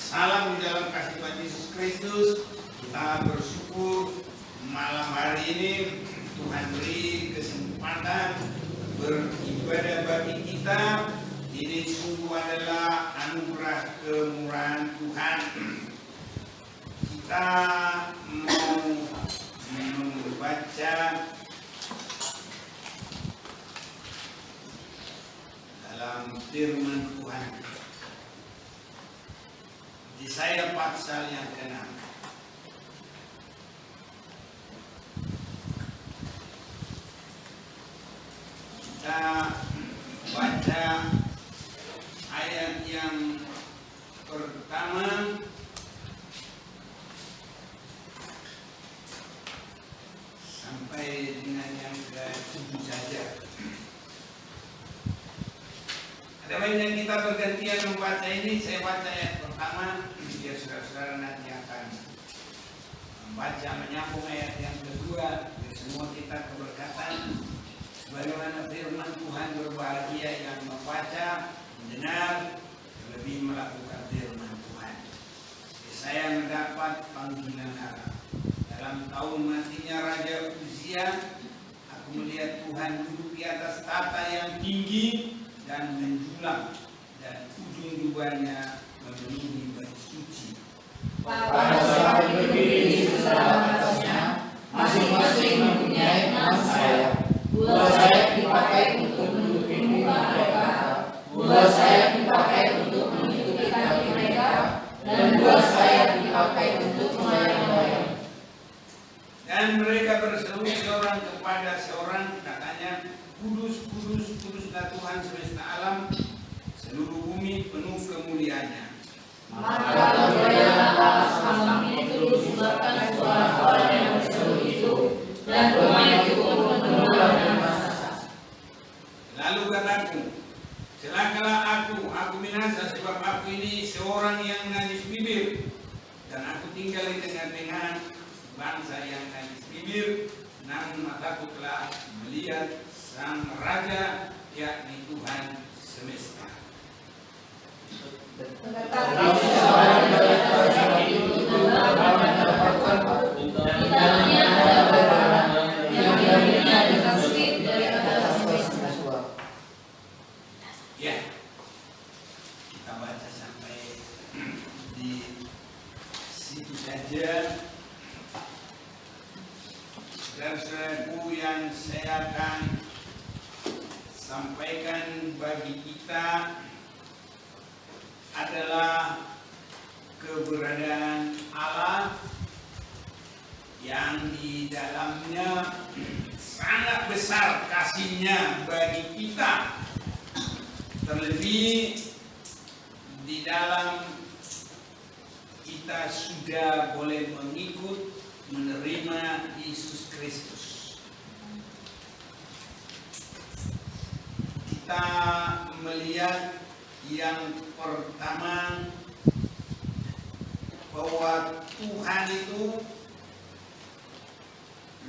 Salam di dalam kasih Tuhan Yesus Kristus. Kita bersyukur malam hari ini Tuhan beri kesempatan beribadah bagi kita. Ini sungguh adalah anugerah kemurahan Tuhan. Kita mau membaca dalam firman Tuhan Yesaya pasal yang ke-6. Kita baca ayat yang pertama sampai dengan yang ke-7 saja. Ada baiknya kita bergantian membaca ini. Saya baca ayat pertama, biar saudara-saudara nanti akan membaca menyambung ayat yang kedua, biar semua kita keberkatan. Sebagaimana firman Tuhan, berbahagia yang membaca, mendengar, lebih melakukan firman Tuhan. Saya mendapat panggilan Allah. Dalam tahun matinya Raja Uzia, aku melihat Tuhan duduk di atas tahta yang tinggi dan menjulang, dan ujung jubahnya memenuhi bait suci. Para sahabat berdiri di sebelah atasnya, masing-masing mempunyai 6 sayap. 2 sayap dipakai untuk menutupi muka mereka, 2 sayap dipakai untuk menutupi kaki mereka, dan 2 sayap dipakai untuk melayang-layang. Dan mereka berseru seorang kepada seorang, katanya, Kudus, kudus, kuduslah Tuhan semesta alam, seluruh bumi penuh kemuliaannya. Maka bergoyanglah atas malam itu disebabkan suara yang berseru itu, dan rumah itu pun penuh dengan raksasa. Lalu kataku, celakalah aku binasa, sebab aku ini seorang yang najis bibir, dan aku tinggal di tengah-tengah bangsa yang najis bibir, namun mataku telah melihat Sang Raja, yakni Tuhan semesta. Tetapi seorang yang itu mendapatkan di dalamnya ada barang yang darinya dikasih dari atas semesta. Ya, kita baca sampai di situ saja. Saudara-saudaraku, yang saya akan sampaikan bagi kita adalah keberadaan Allah yang di dalamnya sangat besar kasih-Nya bagi kita, terlebih di dalam kita sudah boleh mengikut menerima Yesus Kristus. Kita melihat yang pertama bahwa Tuhan itu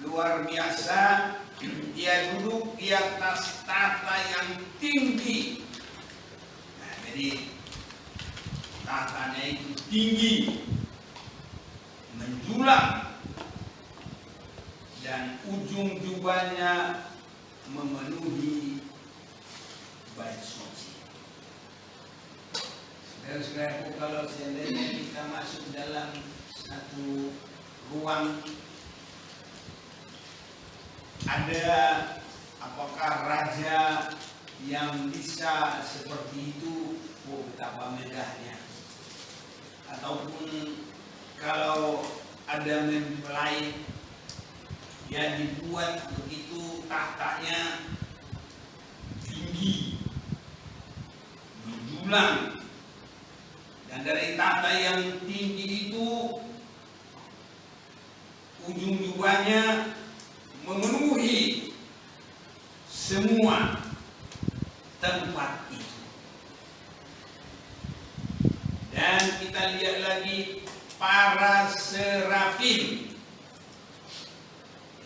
luar biasa. Dia duduk di atas tahta yang tinggi. Nah, jadi tahtanya itu tinggi, menjulang, dan ujung jubahnya memenuhi bait suci. Saudara-saudaraku, kalau seandainya kita masuk dalam satu ruang, ada apakah raja yang bisa seperti itu? Oh, betapa megahnya. Ataupun kalau ada mempelai, ya dibuat begitu tahtanya tinggi, menjulang, dan dari tahta yang tinggi itu ujung jubahnya memenuhi semua tempat itu. Dan kita lihat lagi para serafim.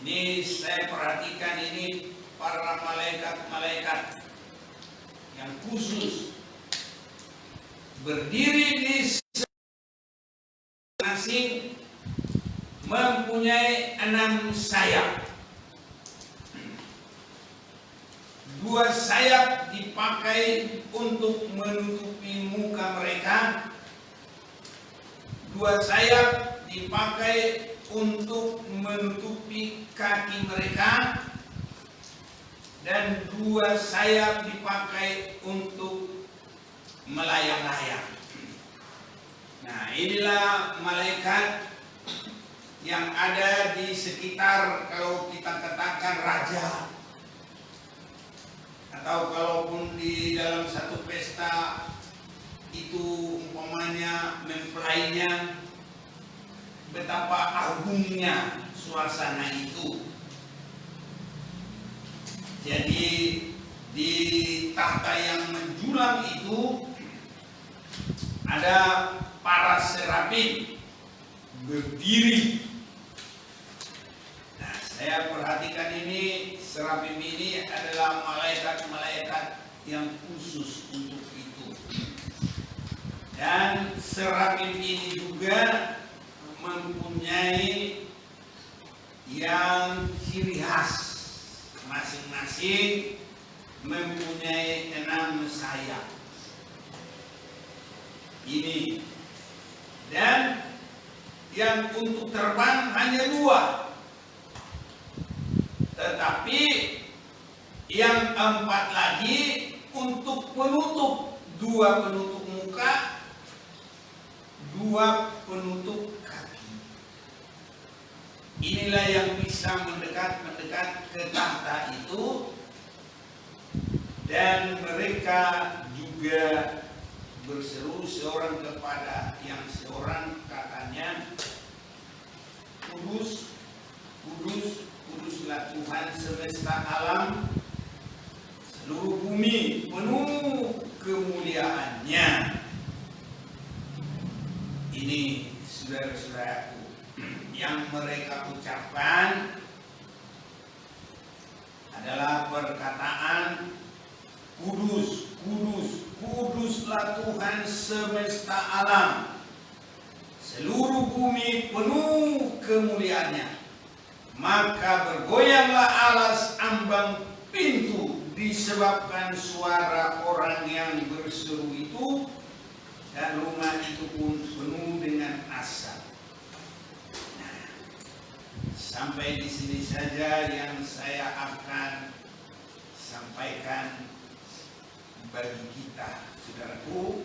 Ini saya perhatikan, ini para malaikat-malaikat yang khusus berdiri di mempunyai 6 sayap. 2 sayap dipakai untuk menutupi muka mereka, 2 sayap dipakai untuk menutupi kaki mereka, dan 2 sayap dipakai untuk melayang-layang. Nah, inilah malaikat yang ada di sekitar, kalau kita katakan raja, atau kalaupun di dalam satu pesta itu umpamanya mempelainya, betapa agungnya suasana itu. Jadi di tahta yang menjulang itu ada para serafim berdiri. Nah, saya perhatikan ini, serafim ini adalah malaikat-malaikat yang khusus untuk itu. Dan serafim ini juga mempunyai yang ciri khas, masing-masing mempunyai 6 sayap. Ini, dan yang untuk terbang hanya 2, tetapi yang 4 lagi untuk penutup, 2 penutup muka, 2 penutup kaki. Inilah yang bisa mendekat ke tahta itu, dan mereka juga berseru seorang kepada yang seorang, katanya, kudus, kudus, kuduslah Tuhan semesta alam, seluruh bumi penuh kemuliaannya. Ini saudara-saudaraku, yang mereka ucapkan adalah perkataan kudus, kudus, kuduslah Tuhan semesta alam, seluruh bumi penuh kemuliaannya. Maka bergoyanglah alas ambang pintu disebabkan suara orang yang berseru itu, dan rumah itu pun penuh dengan asap. Nah, sampai di sini saja yang saya akan sampaikan bagi kita, saudaraku,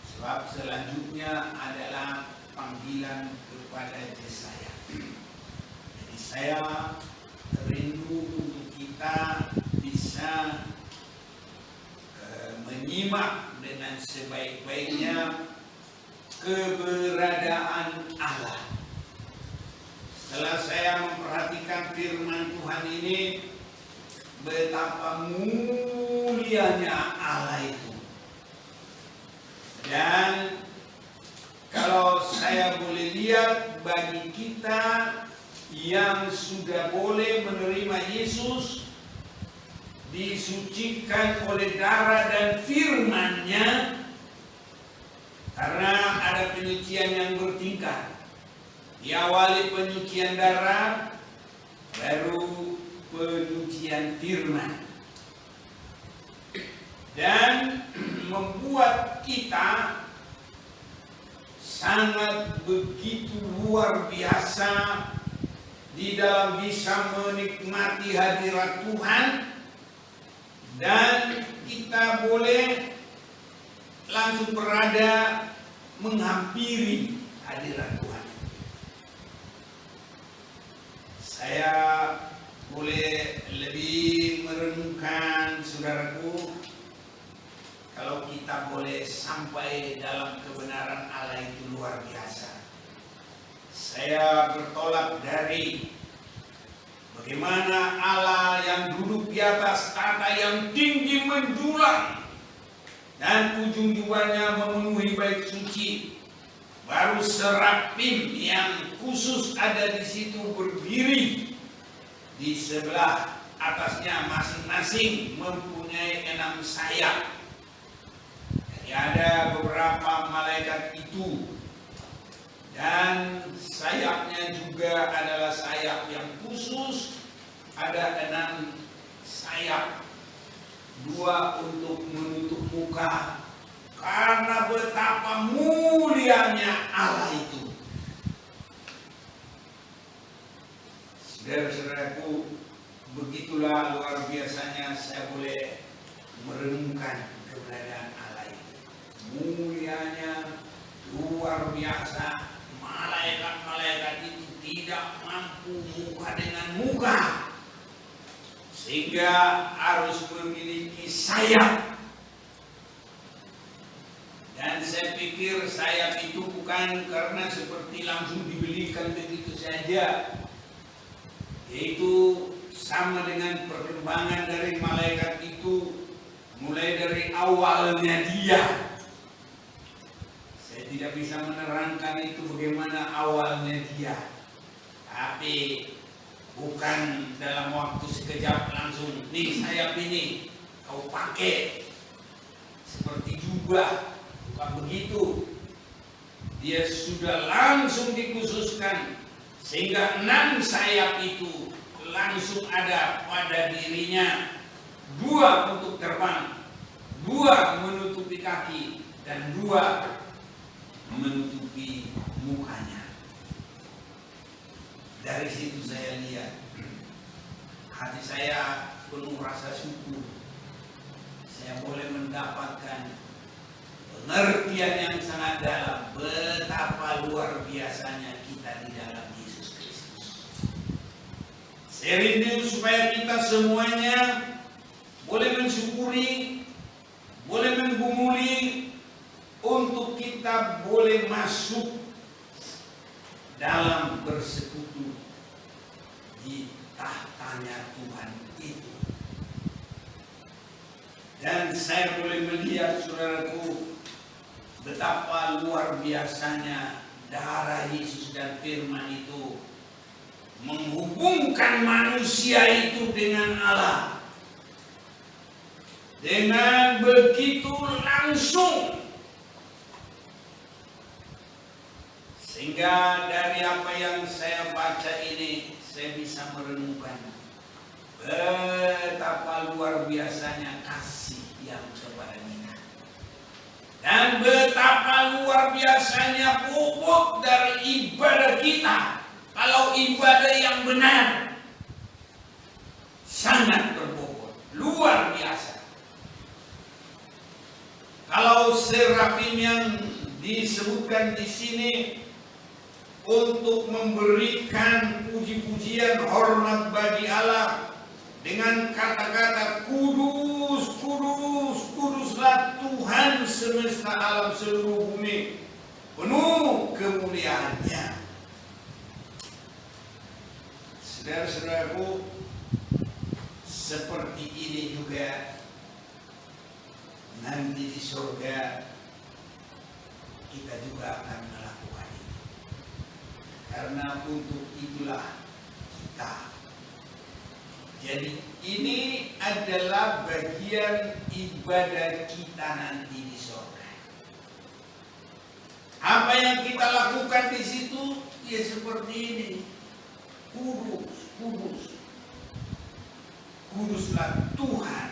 sebab selanjutnya adalah panggilan kepada Yesaya. Jadi saya rindu untuk kita bisa menyimak dengan sebaik-baiknya keberadaan Allah. Setelah saya memperhatikan firman Tuhan ini, betapa mulianya Allah itu. Dan kalau saya boleh lihat, bagi kita yang sudah boleh menerima Yesus, disucikan oleh darah dan firman-Nya, karena ada penyucian yang bertingkat. Diawali penyucian darah, baru penyucian firman, dan membuat kita sangat begitu luar biasa di dalam bisa menikmati hadirat Tuhan, dan kita boleh langsung berada menghampiri hadirat Tuhan. Saya boleh lebih merenungkan, saudaraku, kalau kita boleh sampai dalam kebenaran Allah itu luar biasa. Saya bertolak dari bagaimana Allah yang duduk di atas tahta yang tinggi menjulang, dan ujung jubahnya memenuhi bait suci. Baru serafim yang khusus ada di situ berdiri di sebelah atasnya, masing-masing mempunyai 6 sayap. Jadi ada beberapa malaikat itu, dan sayapnya juga juga adalah sayap yang khusus, ada 6 sayap, 2 untuk menutup muka, karena betapa mulianya Allah itu. Saudara-saudaraku, begitulah luar biasanya saya boleh merenungkan keberadaan Allah itu. Mulianya luar biasa. Malaikat-malaikat itu tidak mampu muka dengan muka, sehingga harus memiliki sayap. Dan saya pikir sayap itu bukan karena seperti langsung dibelikan begitu saja, yaitu sama dengan perkembangan dari malaikat itu mulai dari awalnya dia. Saya tidak bisa menerangkan itu bagaimana awalnya dia, tapi bukan dalam waktu sekejap langsung nih sayap ini kau pakai seperti jubah, bukan begitu. Dia sudah langsung dikhususkan sehingga 6 sayap itu langsung ada pada dirinya, 2 untuk terbang, 2 menutupi kaki, dan 2 menutupi mukanya. Dari situ saya lihat, hati saya penuh rasa syukur. Saya boleh mendapatkan pengertian yang sangat dalam betapa luar biasanya kita di dalam Yesus Kristus. Saya rindu supaya kita semuanya boleh mensyukuri, boleh menggumuli, untuk kita boleh masuk dalam bersekutu di tahtanya Tuhan itu. Dan saya boleh melihat, saudaraku, betapa luar biasanya darah Yesus dan firman itu menghubungkan manusia itu dengan Allah. Dengan begitu langsung. Sehingga dari apa yang saya baca ini, saya bisa merenungkan betapa luar biasanya kasih yang kepada kita. Dan betapa luar biasanya bobot dari ibadah kita. Kalau ibadah yang benar, sangat berbobot, luar biasa. Kalau serafim yang disebutkan di sini untuk memberikan puji-pujian hormat bagi Allah dengan kata-kata kudus, kudus, kuduslah Tuhan semesta alam seluruh bumi, penuh kemuliaannya. Saudara-saudaraku, seperti ini juga nanti di surga kita juga akan melakukan itu. Karena untuk itulah kita. Jadi ini adalah bagian ibadah kita nanti di surga. Apa yang kita lakukan di situ ya seperti ini. Kudus, kudus. Kuduslah Tuhan.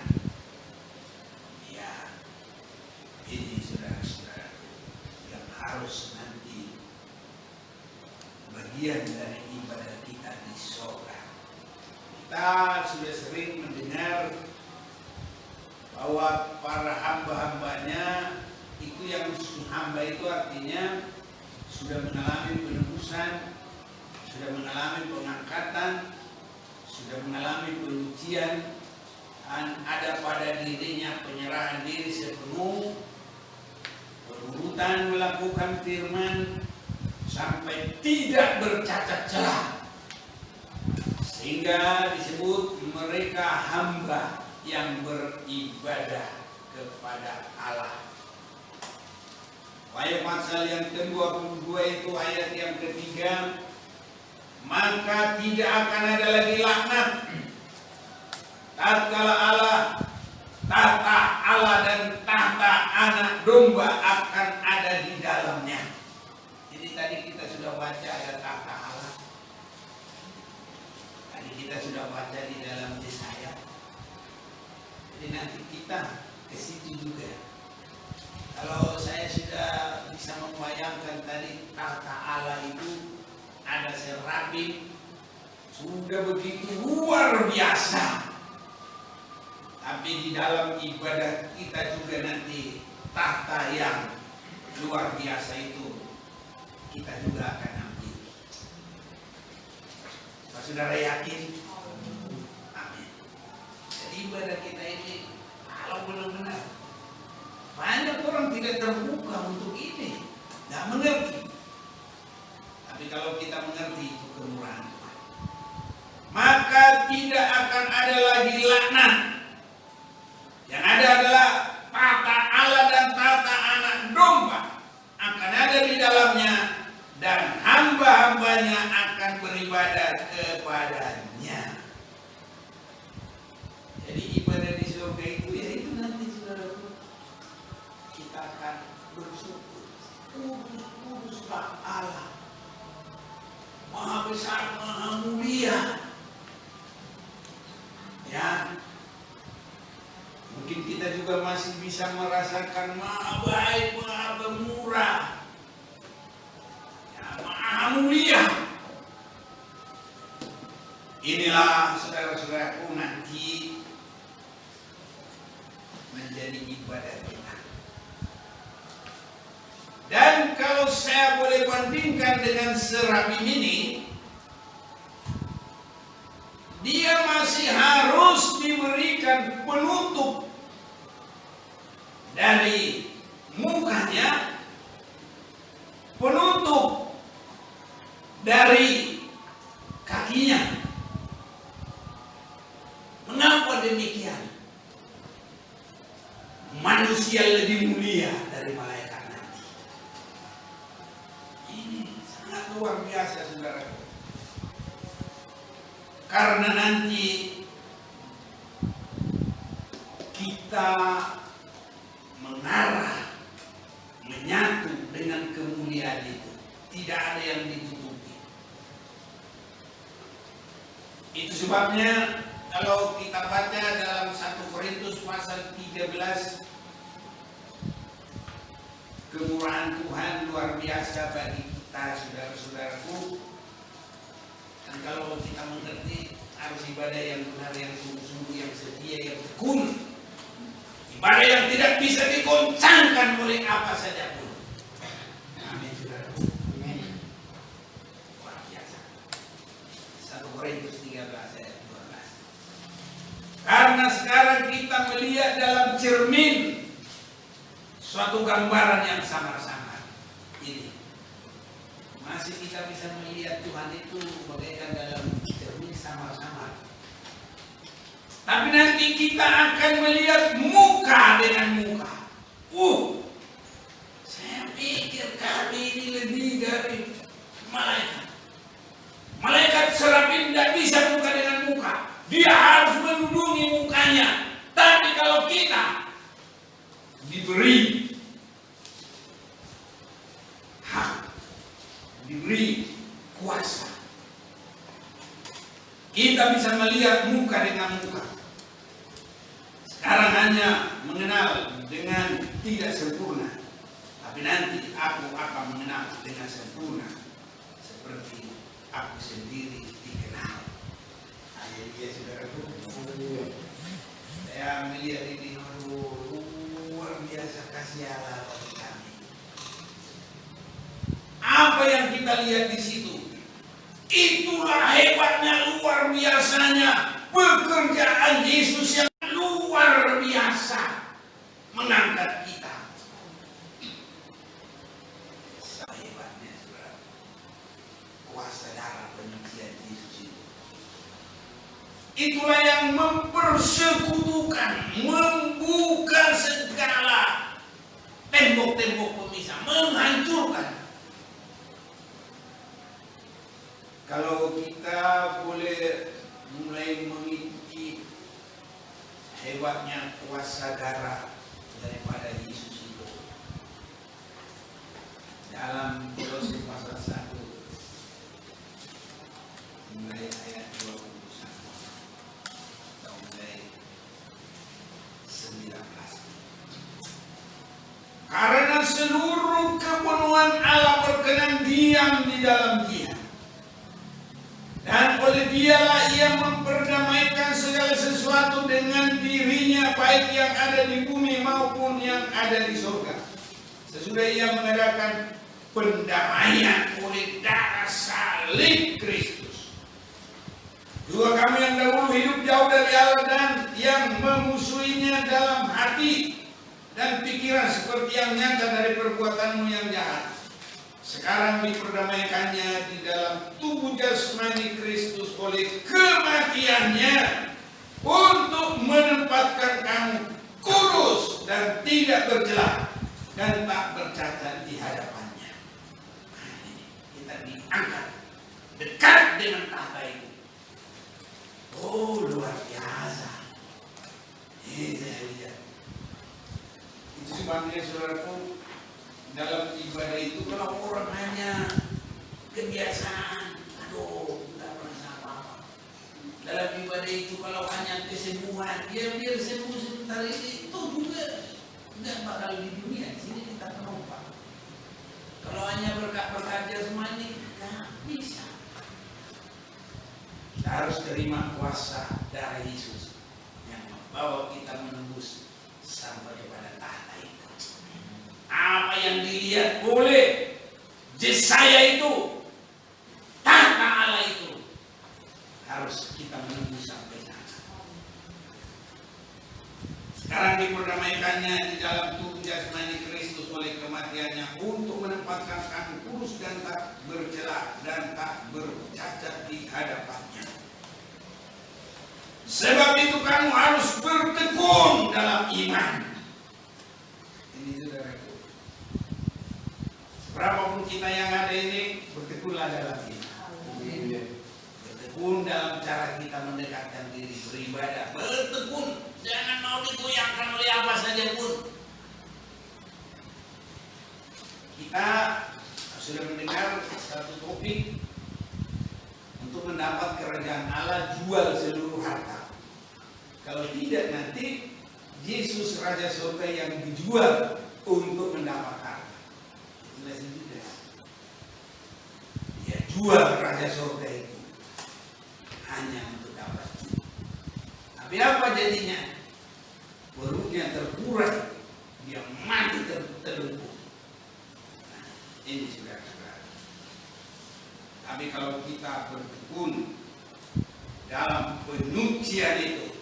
Ya, ini saudara-saudara yang harus nanti bagian dari ibadah kita di surga. Kita sudah sering mendengar bahwa para hamba-hambanya itu, yang hamba itu artinya sudah mengalami penebusan, sudah mengalami pengangkatan, sudah mengalami penyucian, dan ada pada dirinya penyerahan diri sepenuh, berurutan melakukan firman sampai tidak bercacat celah, sehingga disebut mereka hamba yang beribadah kepada Allah. Ayat pasal yang ke-22 itu ayat yang ketiga, maka tidak akan ada lagi laknat tatkala Allah, tahta Allah dan tahta anak domba akan ada di dalamnya. Jadi tadi kita sudah baca ada tahta Allah, kita sudah baca di dalam Yesaya. Jadi nanti kita ke situ juga. Kalau saya sudah bisa membayangkan tadi tahta Allah itu ada serafim, sudah begitu luar biasa. Tapi di dalam ibadah kita juga nanti tahta yang luar biasa itu kita juga akan ambil. Pak saudara yakin? Amin. Jadi ibadah kita ini kalau benar-benar banyak orang tidak terbuka untuk ini, tidak mengerti. Tapi kalau kita mengerti itu kemurahan Tuhan, maka tidak akan ada lagi laknat. Yang ada adalah tata Allah dan tata anak domba akan ada di dalamnya, dan hamba-hambanya akan beribadah kepadanya. Jadi ibadah di surga itu ya itu nanti saudaraku, kita akan bersyukur. Kudus-kuduslah Allah, Maha besar, Maha mulia. Ya, mungkin kita juga masih bisa merasakan Maha baik, Maha pemurah, ya, Maha mulia. Inilah saudara-saudaraku nanti menjadi ibadah kita. Dan kalau saya boleh bandingkan dengan serafim ini, dia masih harus diberikan penutup dari mukanya, penutup dari kakinya. Mengapa demikian? Manusia lebih mulia dari malaikat nanti. Ini sangat luar biasa saudaraku. Karena nanti kita mengarah, menyatu dengan kemuliaan itu. Tidak ada yang ditutupi. Itu sebabnya kalau kita baca dalam 1 Korintus pasal 13, kemurahan Tuhan luar biasa bagi kita saudara-saudaraku. Dan kalau kita mengerti harus ibadah yang benar, yang sungguh-sungguh, yang setia, yang tekun. Ibadah yang tidak bisa digoncangkan oleh apa saja pun. Amin saudaraku. Amin. Luar biasa. 1 Korintus 13 ayat 12. Karena sekarang kita melihat dalam cermin suatu gambaran yang samar-samar. Ini masih kita bisa melihat Tuhan itu bagaikan dalam cermin samar-samar. Tapi nanti kita akan melihat muka dengan muka. Saya pikir kami ini lebih dari malaikat. Malaikat serafim tidak bisa muka dengan muka. Dia harus menundungi mukanya. Tapi kalau kita diberi hak, diberi kuasa, kita bisa melihat muka dengan muka. Sekarang hanya mengenal dengan tidak sempurna, tapi nanti aku akan mengenal dengan sempurna, seperti aku sendiri dikenal. Haleluya saudaraku. Saya melihat ini luar biasa kasih Allah bagi kami. Apa yang kita lihat di situ, itulah hebatnya, luar biasanya pekerjaan Yesus yang luar biasa mengangkat kita. Hebatnya saudara, kuasa darah penyucian Yesus itu. Itulah yang mempersekutukan, membuka segala tembok-tembok pemisah, menghancurkan. Kalau kita boleh mulai mengikuti hebatnya kuasa darah daripada Yesus itu dalam Kolose pasal 1 mulai ayat 21. mana seluruh kepenuhan Allah berkenan diam di dalam dia. Dan oleh dialah ia memperdamaikan segala sesuatu dengan dirinya, baik yang ada di bumi maupun yang ada di surga. Sesudah ia mengadakan pendamaian oleh darah salib Kristus. Juga kami yang dahulu hidup jauh dari Allah dan yang memusuhinya dalam hati dan pikiran seperti yang nyata dari perbuatanmu yang jahat, sekarang diperdamaikannya di dalam tubuh jasmani Kristus oleh kematiannya, untuk menempatkan kamu kudus dan tidak bercela dan tak bercacat di hadapannya. Nah, ini kita diangkat dekat dengan tahta itu. Oh, luar biasa. Ini saya lihat. Itu sebabnya saudaraku, dalam ibadah itu kalau orang hanya kebiasaan, aduh, tidak pernah apa-apa. Dalam ibadah itu kalau hanya kesembuhan, biar sembuh sebentar ini, itu juga tidak bakal di dunia. Sini kita penumpang. Kalau hanya berkat-berkat jasmani, tidak bisa. Kita harus terima kuasa darah Yesus yang membawa kita menembus sampai kepada tahta itu. Apa yang dilihat oleh Yesaya itu, tahta Allah itu, harus kita menembus sampai sana. Sekarang diperdamaikannya di dalam tubuh jasmani Kristus oleh kematiannya, untuk menempatkan kamu kudus dan tak bercela dan tak bercacat di hadapannya. Sebab itu kamu harus bertekun dalam iman. Ini saudaraku, berapapun kita yang ada ini, bertekunlah dalam iman. Bertekun dalam cara kita mendekatkan diri beribadah. Bertekun, jangan mau digoyahkan oleh apa saja pun. Kita sudah mendengar satu topik, untuk mendapat kerajaan Allah jual seluruh harta. Kalau tidak, nanti Yesus Raja Surga yang dijual untuk mendapat harta. Jelas juga. Dia jual Raja Surga itu hanya untuk dapat. Tapi apa jadinya? Perutnya terkuras, dia mati terlumpuh. Nah, ini saudara-saudara. Tapi kalau kita bertekun dalam penyucian itu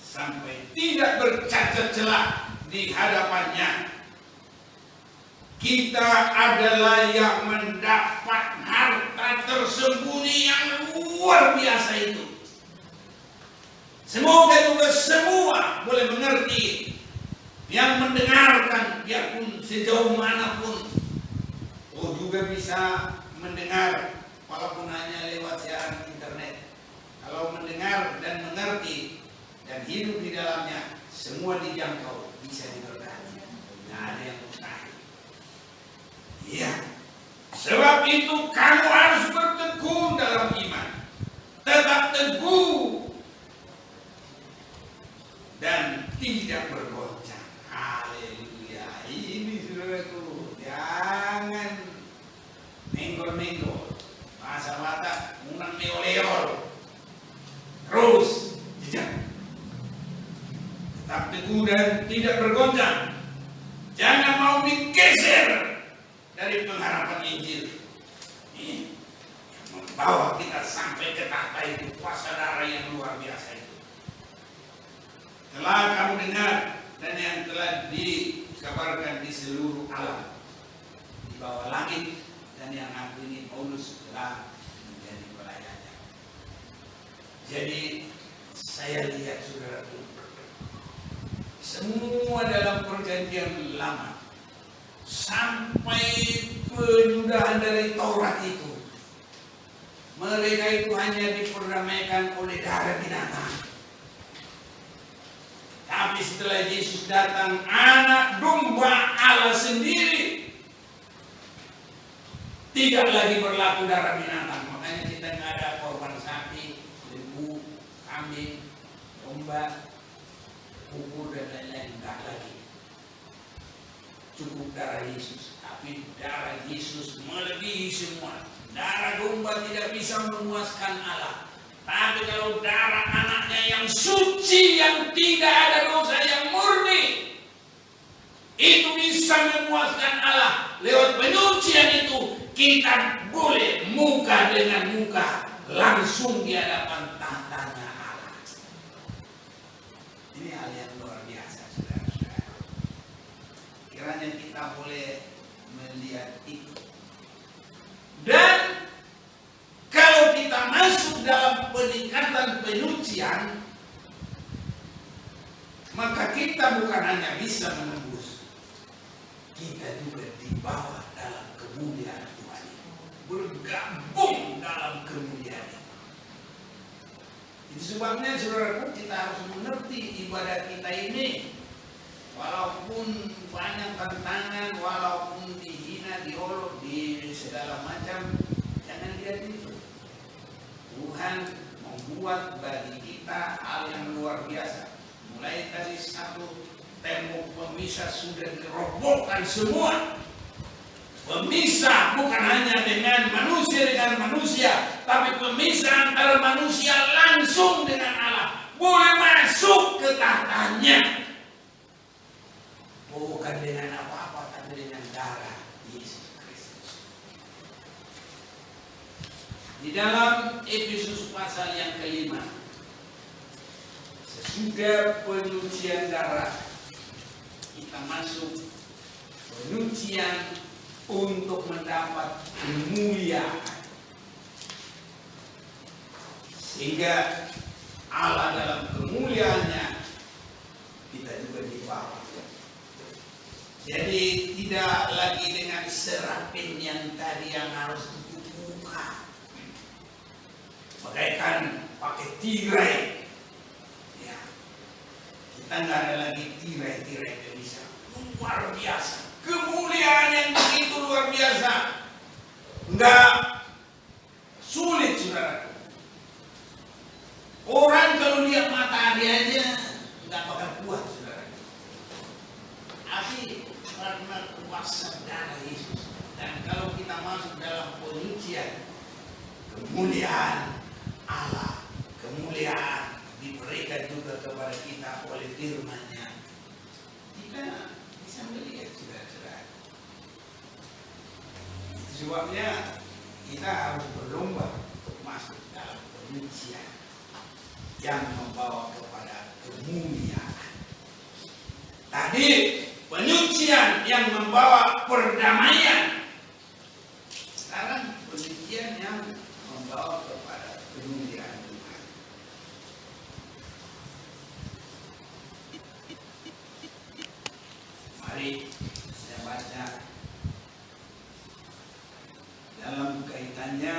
sampai tidak bercacat celah di hadapannya, kita adalah yang mendapat harta tersembunyi yang luar biasa itu. Semoga juga semua boleh mengerti, yang mendengarkan biarpun sejauh manapun, juga bisa mendengar walaupun hanya lewat siaran internet. Kalau mendengar dan mengerti dan hidup di dalamnya, semua dijangkau, bisa diberkati. Tidak ada yang mustahil. Iya. Sebab itu kamu harus bertekun dalam iman, tetap teguh dan tidak bergoncang. Haleluya. Ini saudaraku, jangan menggol-menggol. Bahasa Batak, munang meoleol. Terus jejak. Tetap teguh dan tidak bergoncang. Jangan mau digeser dari pengharapan Injil. Ini yang membawa kita sampai ke tahta itu, kuasa darah yang luar biasa itu. Telah kamu dengar dan yang telah dikabarkan di seluruh alam, di bawah langit, dan yang aku ini Paulus telah menjadi pelayannya. Jadi saya lihat saudaraku, semua dalam perjanjian lama sampai penyudahan dari Taurat itu, mereka itu hanya diperdamaikan oleh darah binatang. Tapi setelah Yesus datang, anak domba Allah sendiri, tidak lagi berlaku darah binatang. Makanya kita nggak ada korban sapi, lembu, kambing, domba, bubur dan lain-lain, nggak lagi. cukup darah Yesus, tapi darah Yesus melebihi semua. Darah domba tidak bisa memuaskan Allah. Tapi kalau darah anaknya yang suci, yang tidak ada dosa, yang murni, itu bisa memuaskan Allah. Lewat penyucian itu kita boleh muka dengan muka langsung di hadapan tahtanya Allah. Ini hal yang luar biasa, saudara-saudara. Kiranya kita boleh melihat itu. Dan kalau kita masuk dalam peningkatan penyucian, maka kita bukan hanya bisa menembus, kita juga dibawa dalam kemuliaan Tuhan, bergabung dalam kemuliaan itu. Itu sebabnya saudaraku, kita harus mengerti ibadah kita ini. Walaupun banyak tantangan, walaupun dihina, diolok, di segala macam, jangan lihat itu. Tuhan membuat bagi kita hal yang luar biasa. Mulai dari satu tembok pemisah sudah dirobohkan semua. Pemisah bukan hanya dengan manusia, tapi pemisah antara manusia langsung dengan Allah. Boleh masuk ke tahtanya. Bukan dengan apa-apa, tapi dengan darah Yesus Kristus. Di dalam Efesus pasal yang ke-5, sesudah penyucian darah, kita masuk penyucian untuk mendapat kemuliaan. Sehingga Allah dalam kemuliaannya, kita juga dibawa. Jadi tidak lagi dengan serapin yang tadi yang harus tutup muka, bagaikan pakai tirai. Ya, kita nggak ada lagi tirai-tirai bisa. Luar biasa, kemuliaan yang begitu luar biasa, nggak sulit saudara. Orang kalau lihat matahari aja nggak bakal kuat saudara. Tapi karena kuasa darah Yesus, dan kalau kita masuk dalam penyucian, kemuliaan Allah, kemuliaan diberikan juga kepada kita oleh firman-Nya. Kita bisa melihat saudara-saudara. Sebabnya kita harus berlomba untuk masuk dalam penyucian yang membawa kepada kemuliaan. Tadi penyucian yang membawa perdamaian. Sekarang penyucian yang membawa kepada kemuliaan Tuhan. Mari saya baca dalam kaitannya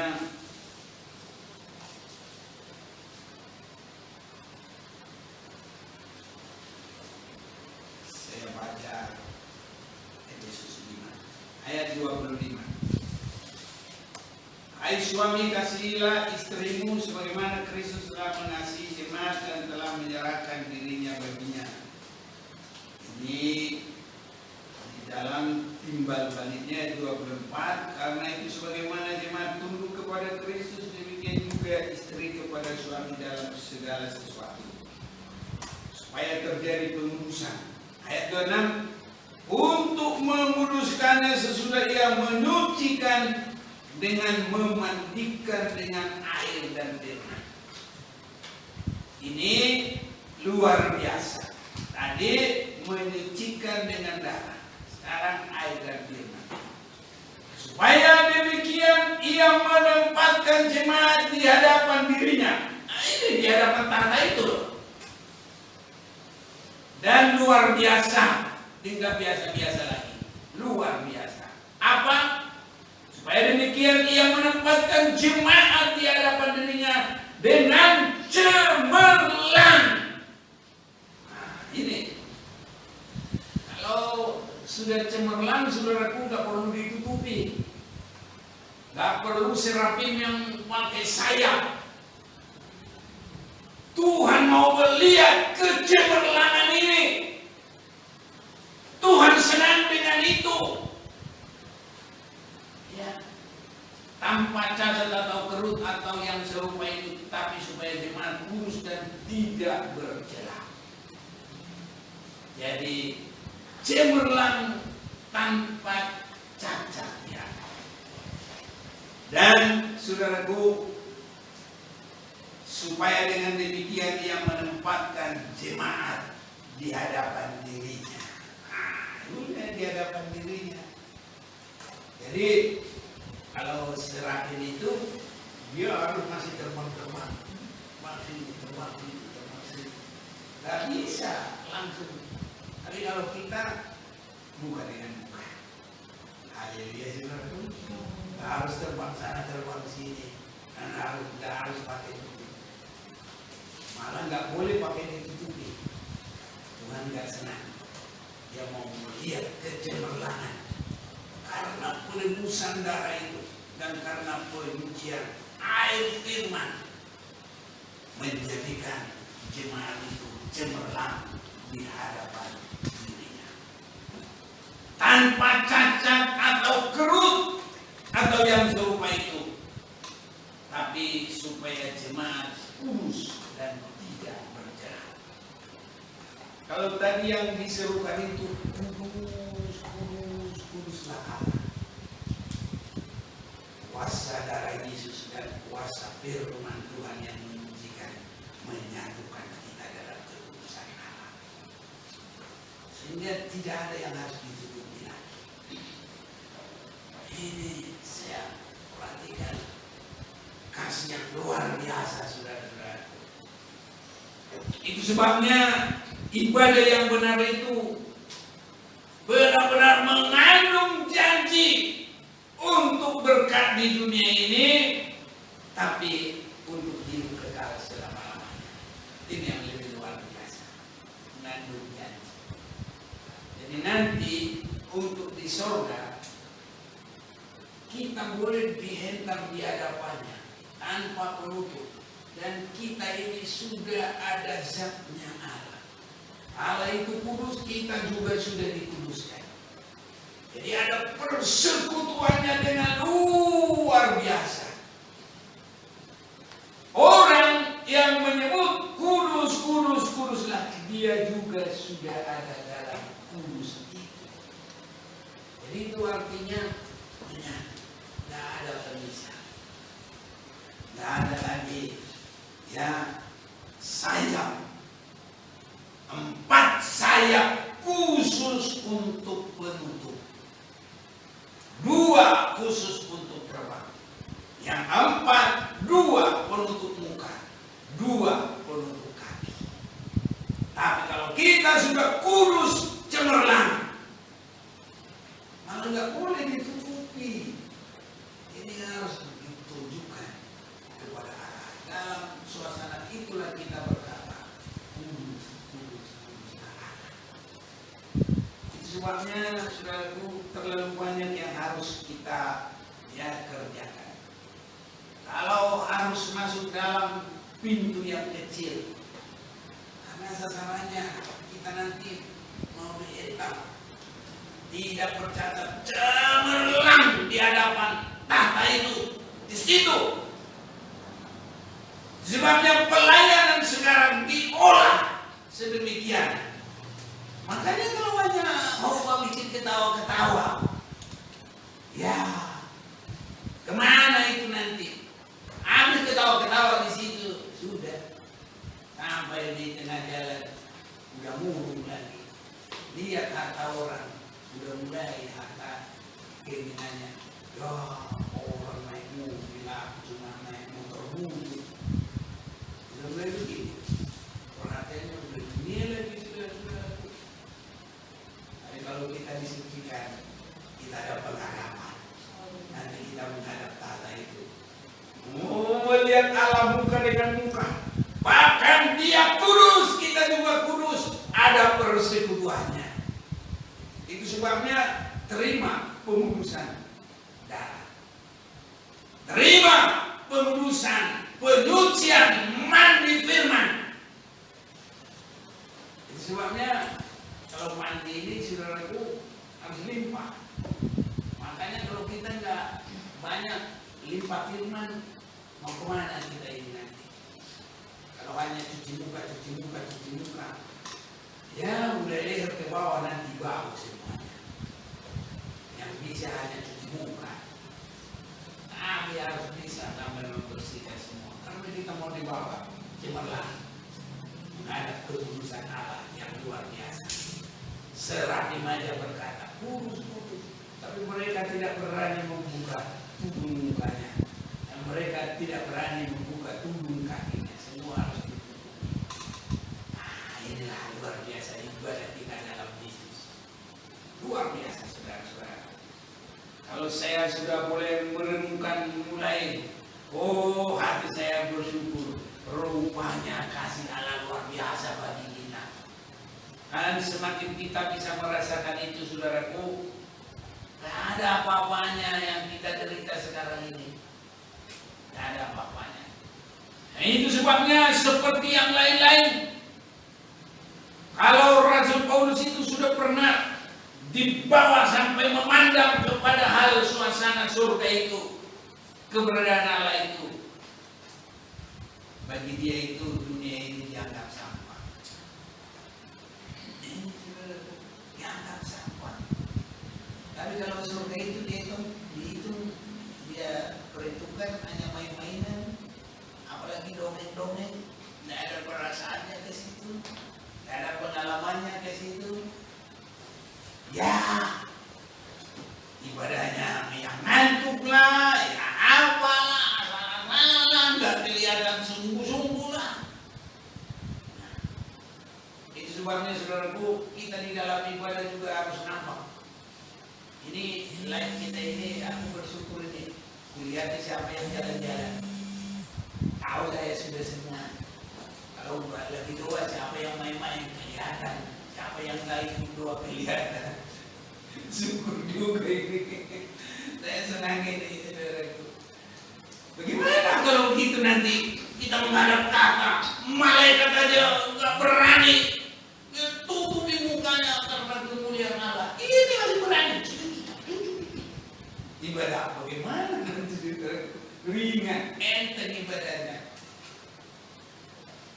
Efesus 5 ayat 25. Hai suami, kasihilah istrimu sebagaimana Kristus telah mengasihi jemaat dan telah menyerahkan dirinya baginya. Ini di dalam timbal baliknya 24. Karena itu sebagaimana jemaat tunduk kepada Kristus, demikian juga istri kepada suami dalam segala sesuatu, supaya terjadi pengudusan. Ayat 26, untuk menguduskannya sesudah ia menyucikan dengan memandikan dengan air dan firman. Ini luar biasa. Tadi menyucikan dengan darah, sekarang air dan firman. Supaya demikian ia menempatkan jemaat di hadapan dirinya. Nah, ini di hadapan tahta itu. Dan luar biasa, tidak biasa-biasa lagi, luar biasa. Apa? Supaya demikian ia menempatkan jemaat di hadapan dirinya dengan cemerlang. Nah, ini kalau sudah cemerlang, saudaraku, nggak perlu ditutupi, nggak perlu serafim yang pakai sayap. Tuhan mau melihat kecemerlangan ini. Tuhan Tuhan senang dengan itu. Ya, tanpa cacat atau kerut atau yang serupa itu, tapi supaya jemaat kudus dan tidak bercela. Jadi cemerlang tanpa cacat ya. Dan saudaraku, supaya dengan demikian ia menempatkan jemaat di hadapan dirinya. Di hadapan dirinya. Jadi kalau serahin itu dia harus masih terbang-terbang, masih terbang. Gak bisa langsung. Tapi kalau kita buka dengan muka, haleluya saudaraku, harus terbang sana terbang sini, dan nggak harus pakai tutup. Malah nggak boleh pakai ditutupi. Tuhan nggak senang. Dia mau melihat kecemerlangan karena penebusan darah itu dan karena penyucian air firman menjadikan jemaat itu cemerlang di hadapan dirinya tanpa cacat atau kerut atau yang serupa itu, tapi supaya jemaat kudus dan tidak bercela. Kalau tadi yang diserukan itu kuduslah Allah. Kuasa darah Yesus dan kuasa firman Tuhan yang mensucikan menyatukan kita dalam kekudusan Allah. Sehingga tidak ada yang harus ditutupi lagi. Ini saya perhatikan kasih yang luar biasa saudara-saudara. Itu sebabnya ibadah yang benar itu benar-benar mengandung janji untuk berkat di dunia ini, tapi untuk hidup kekal selama-lamanya. Ini yang lebih luar biasa, mengandung janji. Jadi nanti untuk di surga kita boleh dihentam di hadapannya tanpa penutup, dan kita ini sudah ada zatnya Allah. Allah itu kudus, kita juga sudah dikuduskan. Jadi ada persekutuannya dengan luar biasa. Orang yang menyebut kudus, kudus, kuduslah, dia juga sudah ada dalam kudus itu. Jadi itu artinya menyatu, tidak ada pemisah, tidak ada lagi ya sayap. 4 sayap khusus untuk penutup, 2 khusus untuk terbang, yang 4 2 penutup muka, 2 penutup kaki. Tapi kalau kita sudah kudus cemerlang, malah nggak boleh ditutupi. Ini harus ditunjukkan kepada Allah. Dalam suasana itulah kita berkata, sebabnya saudaraku, terlalu banyak yang harus kita kerjakan. Kalau harus masuk dalam pintu yang kecil, karena sasarannya kita nanti mau dihitam, tidak bercatat, cemerlang di hadapan tahta itu, di situ. Sebabnya pelayanan sekarang diolah sedemikian. Makanya kalau banyak mau bikin ketawa-ketawa, ya kemana itu nanti? Habis ketawa-ketawa di situ, sudah sampai di tengah jalan, udah murung lagi. Lihat harta orang, udah mulai harta keinginannya. Ya orang naik mobil, cuma naik motor butut. Udah mulai begini. Perhatiannya udah dunia lagi sudah. Kalau kita disucikan, kita ada pengharapan. Nanti kita menghadap tahta itu, melihat Allah muka dengan muka. Bahkan dia kudus, kita juga kudus. Ada persekutuannya. Itu sebabnya terima pengudusan darah, terima pengudusan, penyucian, mandi firman. Itu sebabnya kalau mandi ini saudaraku harus limpah. Makanya kalau kita nggak banyak limpah firman, mau kemana kita ini nanti? Kalau hanya cuci muka, ya udah leher ke bawah nanti bau semuanya. Yang bisa hanya cuci muka, tapi harus bisa tambah membersihkan semua. Karena kita mau dibawa cemerlang menghadap ketulusan Allah yang luar biasa. Serafim aja berkata, kurus, tapi mereka tidak berani membuka tudung mukanya, dan mereka tidak berani membuka tudung kakinya. Semua harus ditutupi. Inilah luar biasa ibadah kita dalam Yesus. Luar biasa, saudara-saudara. Kalau saya sudah boleh merenungkan mulai, hati saya bersyukur. Rupanya kasih Allah luar biasa bagi kita. Dan semakin kita bisa merasakan itu, saudaraku, tidak ada apa-apanya yang kita derita sekarang ini. Tidak ada apa-apanya. Nah, itu sebabnya seperti yang lain-lain. Kalau Rasul Paulus itu sudah pernah dibawa sampai memandang kepada hal suasana surga itu, keberadaan Allah itu, bagi dia itu dunia ini dianggap sampah. Ini dianggap sampah. Tapi kalau surga itu dihitung, dia perhitungkan hanya main-mainan, apalagi dongeng-dongeng, tidak ada perasaannya ke situ, tidak ada pengalamannya ke situ. Ya, ibadahnya yang ngantuk lah, ya apalah, asal-asalan, nggak kelihatan sungguh-sungguh lah. Nah, itu sebabnya saudaraku, kita di dalam ibadah juga harus nampak. Ini live kita ini, aku bersyukur ini, dilihat siapa yang jalan-jalan. Tahu saya sudah semua. Kalau lagi doa, siapa yang main-main kelihatan, siapa yang nggak ikut doa kelihatan. Syukur juga ini. Saya senang ini, saudaraku. Bagaimana kalau begitu nanti kita menghadap kata, malaikat aja nggak berani tutupi mukanya karena kemuliaan Allah. Ini masih berani. Ibadah bagaimana nanti, saudaraku? Ringan, enteng ibadahnya.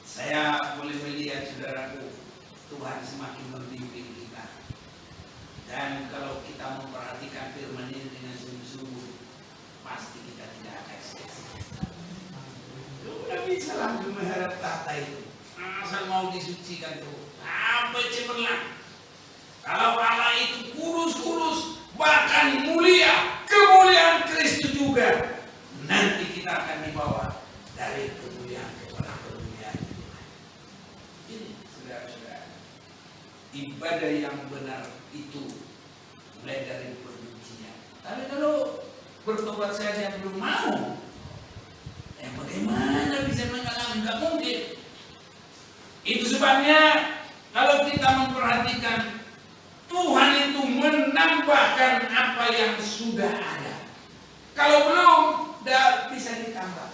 Saya boleh melihat, saudaraku, Tuhan semakin membimbing kita. Dan kalau kita memperhatikan firman ini dengan sungguh-sungguh, pasti kita tidak akan sia-sia. Sudah bisa langsung mengharap tahta itu. Asal mau disucikan tuh, sampai cemerlang. Kalau Allah itu kurus-kurus, bahkan mulia, kemuliaan Kristus juga, nanti kita akan dibawa dari kemuliaan kepada kemuliaan Tuhan. Ini, saudara-saudara, ibadah yang benar itu mulai dari permujian. Tapi kalau bertobat saja belum mau, bagaimana bisa mengalami? Nggak mungkin. Itu sebabnya kalau kita memperhatikan, Tuhan itu menambahkan apa yang sudah ada. Kalau belum, tidak bisa ditambah.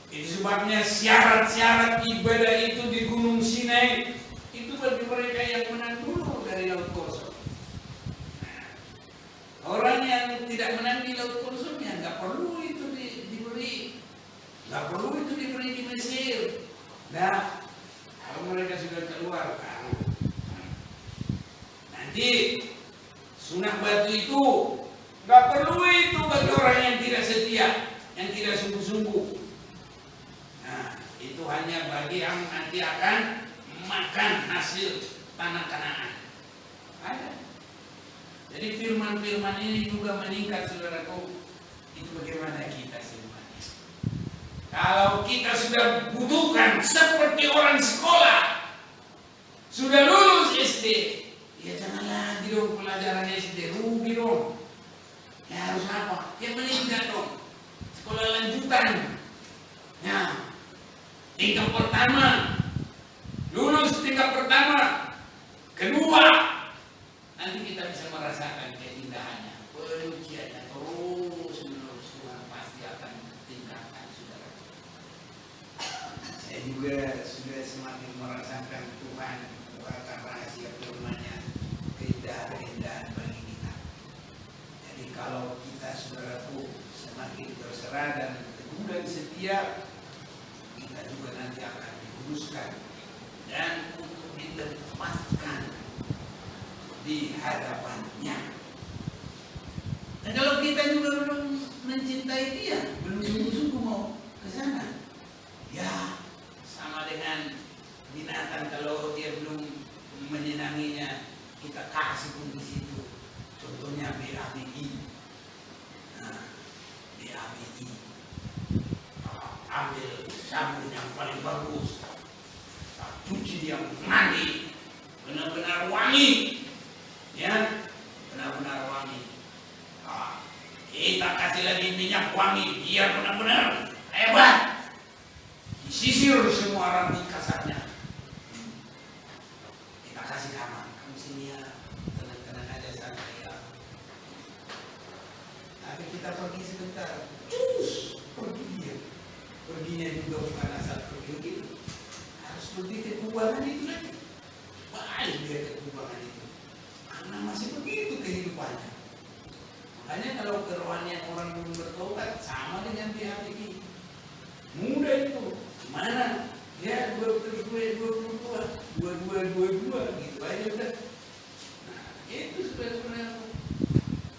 Itu sebabnya syarat-syarat ibadah itu di Gunung Sinai itu bagi mereka yang menang dulu dari Laut Kosong. Nah, orang yang tidak menang di Laut Kosong ya nggak perlu itu diberi, nggak perlu itu diberi di Mesir. Nah, kalau mereka sudah keluar, nanti sunah batu itu nggak perlu itu bagi orang yang tidak setia, yang tidak sungguh-sungguh. Nah, itu hanya bagi yang nanti akan makan hasil tanah Kanaan. Ada. Jadi firman-firman ini juga meningkat, saudaraku. Itu bagaimana kita semuanya. Kalau kita sudah butuhkan seperti orang sekolah, sudah lulus SD, ya jangan lagi dong pelajaran SD, rugi dong. Ya harus apa? Ya meningkat dong. Sekolah lanjutan. Ya, tingkat pertama, lulus tingkat pertama, kedua, nanti kita bisa merasakan keindahannya, perujiannya terus menerus. Tuhan pasti akan tingkatkan, saudara. Saya juga sudah semakin merasakan Tuhan akan mencintai dia, belum sungguh-sungguh mau ke sana. Ya, sama dengan binatang kalau dia belum menyenanginya, kita kasih pun di situ. Contohnya BABI. Nah, BABI. Ambil sabun yang paling bagus, cuci dia mandi, benar-benar wangi, ya, benar-benar wangi. Kita kasih lagi minyak wangi, biar benar-benar hebat. Disisir semua rambut kasarnya. Kita kasih kamar, kamu sini ya, tenang-tenang aja santai ya. Tapi kita pergi sebentar, cus, pergi dia. Perginya juga bukan asal pergi gitu, harus pergi ke kubangan itu lagi. Balik dia ke kubangan itu, karena masih begitu kehidupannya. Makanya kalau kerohanian orang belum bertobat sama dengan BABI. Muda itu, mana? Ya 22 gitu aja udah. Nah, itu sudah.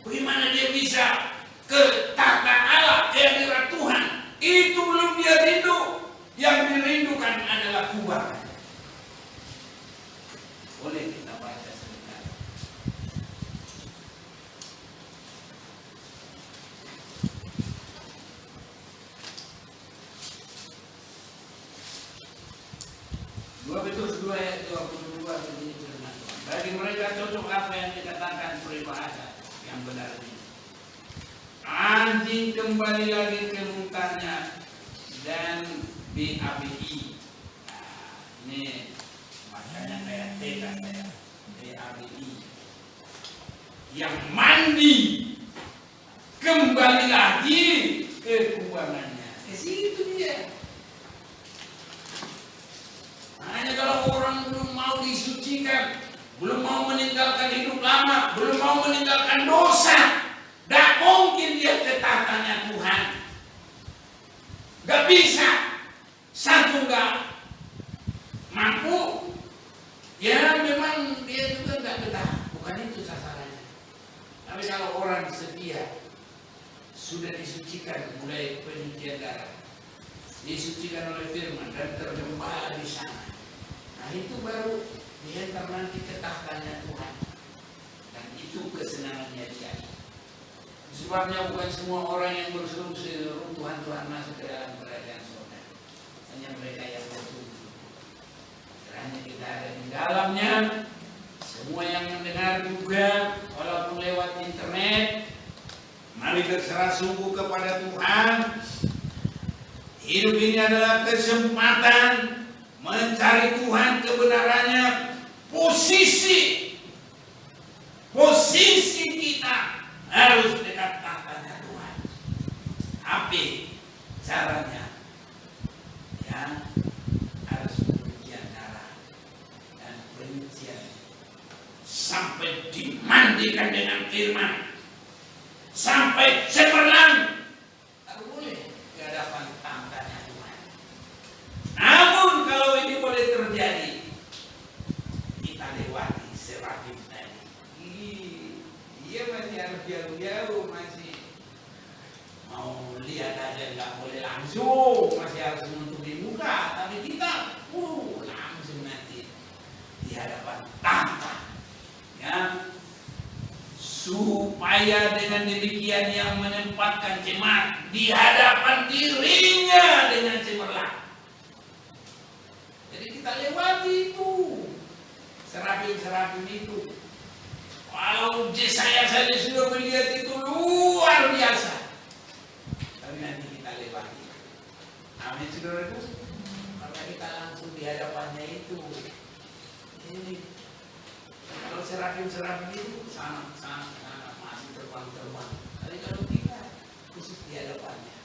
Bagaimana dia bisa ke tahta Allah, ke hadirat Tuhan? Itu belum dia rindu. Yang dirindukan adalah kubangan. Boleh kita baca sebentar. Dua Petrus 2 ayat 22 begini firman Tuhan. Bagi mereka cocok apa yang dikatakan peribahasa yang benar ini. Anjing kembali lagi ke mutanya dan BABI. Nah, ini makanya kayak TK saya, BABI. Yang mandi kembali lagi ke kubangannya. Ke situ dia. Makanya kalau orang belum mau disucikan, belum mau meninggalkan hidup lama, belum mau meninggalkan dosa, tidak mungkin dia ke tahtanya Tuhan. Gak bisa. Satu gak mampu. Ya memang dia juga gak betah. Bukan itu sasarannya. Tapi kalau orang setia, sudah disucikan mulai penyucian darah, disucikan oleh firman dan tergembala di sana. Nah itu baru diantar nanti ke tahtanya Tuhan. Dan itu kesenangannya dia. Sebabnya bukan semua orang yang berseru-seru Tuhan masuk ke dalam kerajaan surga. Hanya mereka yang bersungguh. Kiranya kita ada di dalamnya. Semua yang mendengar juga, walaupun lewat internet, mari berserah sungguh kepada Tuhan. Hidup ini adalah kesempatan mencari Tuhan kebenarannya. Posisi kita harus dekat tahtanya Tuhan. Apa caranya? Ya, harus penyucian darah dan penyucian sampai dimandikan dengan firman, sampai cemerlang, baru boleh di hadapan tahtanya Tuhan. Namun kalau ini boleh terjadi, kita lewati serafim tadi. Dia masih harus jauh-jauh, masih mau lihat aja nggak boleh langsung, masih harus menutupi muka. Tapi kita langsung nanti di hadapan tahta, ya, supaya dengan demikian yang menempatkan jemaat di hadapan dirinya dengan cemerlang. Jadi kita lewati itu serafim itu. Kalau saya saja sudah melihat itu luar biasa. Tapi nanti kita lewati. Amin, saudaraku. Maka kita langsung di hadapannya itu. Ini kalau serafim itu sana masih terbang. Tapi kalau kita khusus di hadapannya,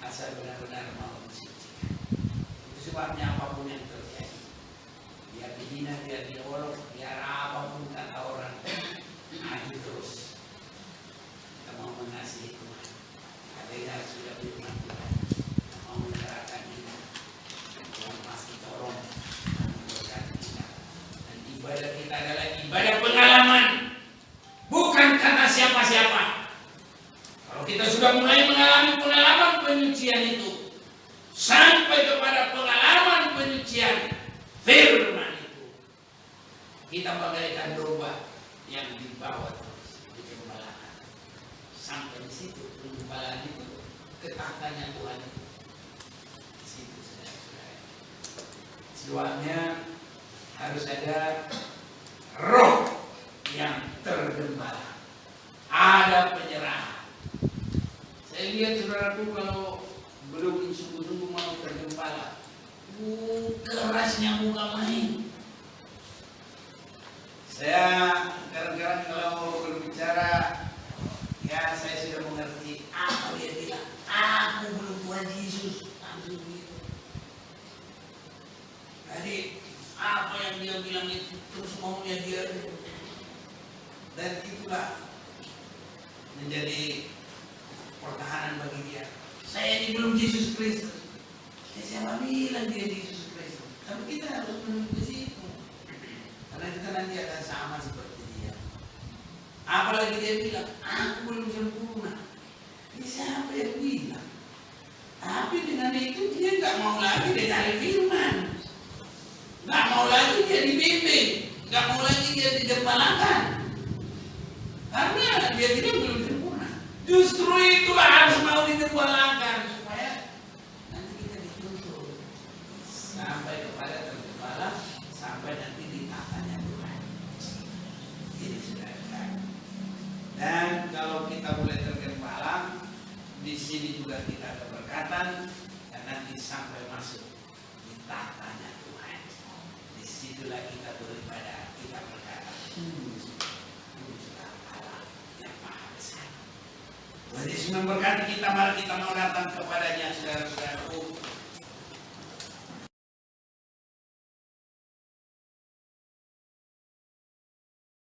asal benar-benar mau disucikan. Itu sebabnya apapun yang terjadi, biar dihina, biar diolok, biar apapun kata orang, maju terus. Kita mau mengasihi Tuhan. Adanya sudah firman Tuhan. Kita mau menyerahkan ini. Tuhan pasti tolong dan memberkati kita. Dan ibadah kita adalah ibadah pengalaman. kita sudah mulai mengalami pengalaman penyucian itu, sampai kepada pengalaman penyucian firman itu, kita bagaikan domba yang dibawa terus di gembalakan. Sampai di situ pengembalaan itu ketatannya Tuhan itu. Di situ saudara-saudara. Sebabnya harus ada roh yang tergembala, ada penyerahan. Saya lihat saudaraku kalau belum sungguh-sungguh mau tergembala, kerasnya bukan main. Saya kadang-kadang kalau berbicara, ya saya sudah mengerti apa dia bilang. Aku belum Tuhan Yesus, langsung begitu. Jadi apa yang dia bilang itu terus maunya dia, dan itulah menjadi pertahanan bagi dia. Saya ini belum Yesus Kristus. Siapa bilang dia Yesus Kristus? Tapi kita harus menuju ke situ, karena kita nanti akan sama seperti dia. Apalagi dia bilang, aku belum sempurna. Ini siapa yang bilang? Tapi dengan itu dia nggak mau lagi dia cari firman, nggak mau lagi dia dibimbing, nggak mau lagi dia digembalakan, karena dia tidak belum sempurna. Justru itulah harus mau digembalakan supaya nanti kita dituntut sampai kepada tergembala, sampai nanti di tatanya Tuhan. Ini sudah. Dan kalau kita mulai tergembala, di sini juga kita ada berkatan, dan nanti sampai masuk di tatanya Tuhan. Disitulah kita beribadah, kita berkata, Tuhan Allah yang Maha Besar. Tuhan Yesus memberkati kita, mari kita mau datang kepadanya, saudara-saudaraku.